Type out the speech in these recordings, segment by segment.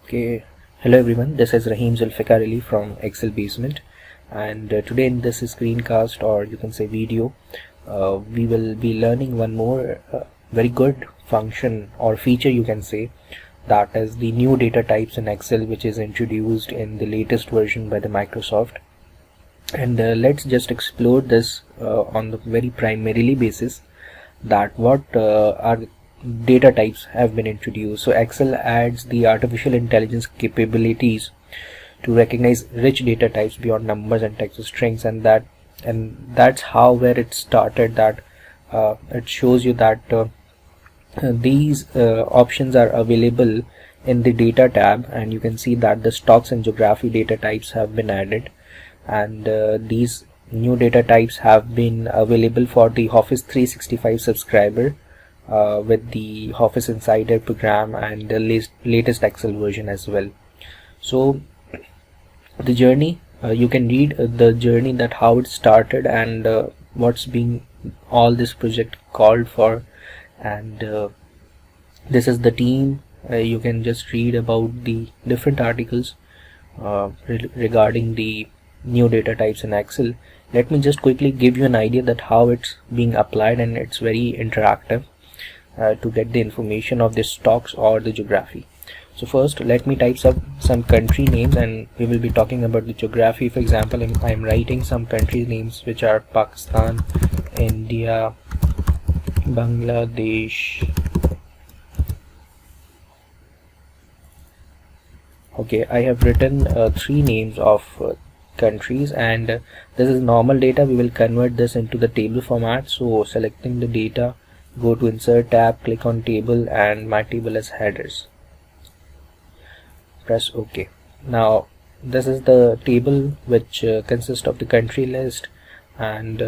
Okay, hello everyone. This is Rahim Zulfikar Ali from Excel Basement, and today in this screencast, or you can say video, we will be learning one more very good function or feature, you can say, that is the new data types in Excel, which is introduced in the latest version by the Microsoft. And let's just explore this on the very primarily basis that what are data types have been introduced. So Excel adds the artificial intelligence capabilities to recognize rich data types beyond numbers and text strings, and that's how where it started, that it shows you that these options are available in the data tab, and you can see that the stocks and geography data types have been added, and these new data types have been available for the Office 365 subscriber with the Office Insider program and the latest Excel version as well. So the journey, you can read the journey, that how it started and what's being all this project called for, and this is the team. You can just read about the different articles regarding the new data types in Excel. Let me just quickly give you an idea that how it's being applied, and it's very interactive to get the information of the stocks or the geography. So first let me type some country names, and we will be talking about the geography. For example, I'm writing some country names which are Pakistan, India, Bangladesh. Okay, I have written 3 names of countries, and this is normal data. We will convert this into the table format. So selecting the data, go to insert tab, click on table, and my table as headers. Press OK. Now this is the table which consists of the country list, and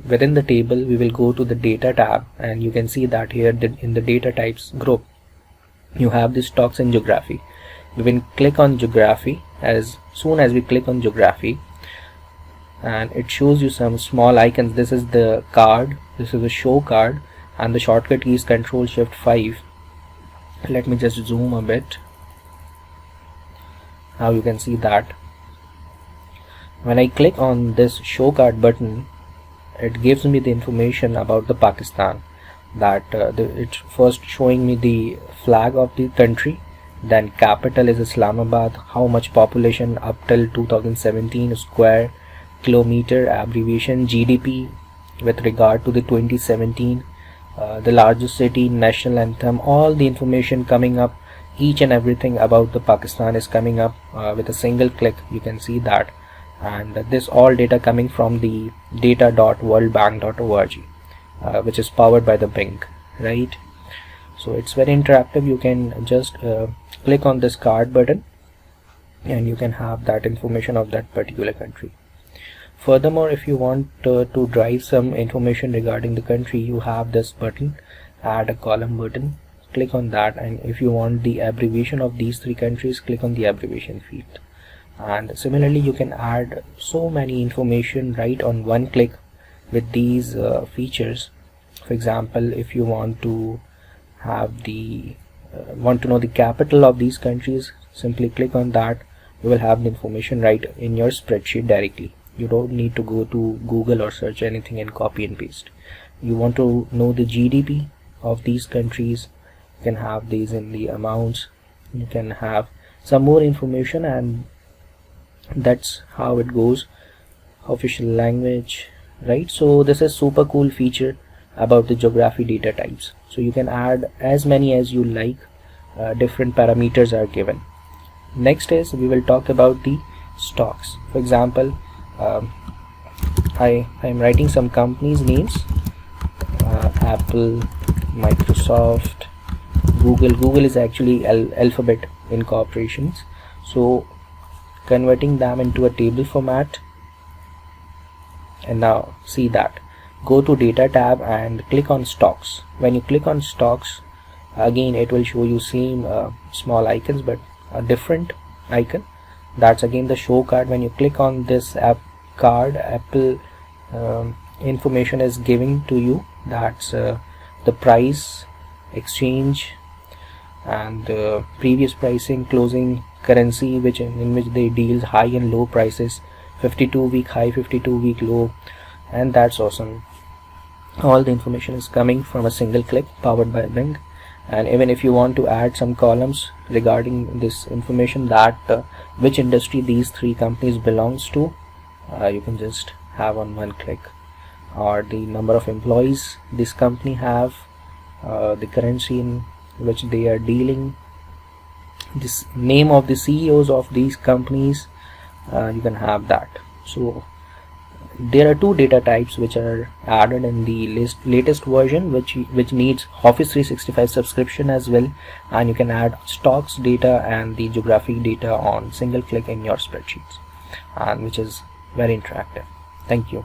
within the table we will go to the data tab, and you can see that here in the data types group you have the stocks and geography. We will click on geography. As soon as we click on geography, and it shows you some small icons. This is the card, this is the show card, and the shortcut key is Ctrl+Shift+5. Let me just zoom a bit. Now you can see that when I click on this show card button, it gives me the information about the Pakistan, that it's first showing me the flag of the country, then capital is Islamabad, how much population up till 2017, square kilometer, abbreviation, GDP with regard to the 2017, the largest city, national anthem, all the information coming up, each and everything about the Pakistan is coming up with a single click. You can see that, and this all data coming from the data.worldbank.org, which is powered by the Bing, right? So it's very interactive. You can just click on this card button, and you can have that information of that particular country. Furthermore, if you want to drive some information regarding the country, you have this button, add a column button. Click on that, and if you want the abbreviation of these 3 countries, click on the abbreviation field. And similarly, you can add so many information right on one click with these features. For example, if you want to have the want to know the capital of these countries, simply click on that. You will have the information right in your spreadsheet directly. You don't need to go to Google or search anything and copy and paste. You want to know the GDP of these countries, you can have these in the amounts. You can have some more information, and that's how it goes. Official language, right? So this is super cool feature about the geography data types. So you can add as many as you like. Different parameters are given. Next is we will talk about the stocks. For example, I am writing some companies names, Apple, Microsoft, Google is actually Alphabet Incorporations. So converting them into a table format, and now see that, go to data tab and click on stocks. When you click on stocks, again it will show you same small icons but a different icon. That's again the show card. When you click on this app card, Apple information is giving to you. That's the price, exchange, and previous pricing, closing currency in which they deal high and low prices, 52-week high, 52-week low, and that's awesome. All the information is coming from a single click, powered by Bing. And even if you want to add some columns regarding this information, that which industry these 3 companies belongs to, you can just have on one click, or the number of employees this company have, the currency in which they are dealing, this name of the CEOs of these companies, you can have that. So there are 2 data types which are added in the latest version, which needs Office 365 subscription as well, and you can add stocks data and the geographic data on single click in your spreadsheets, and which is very interactive. Thank you.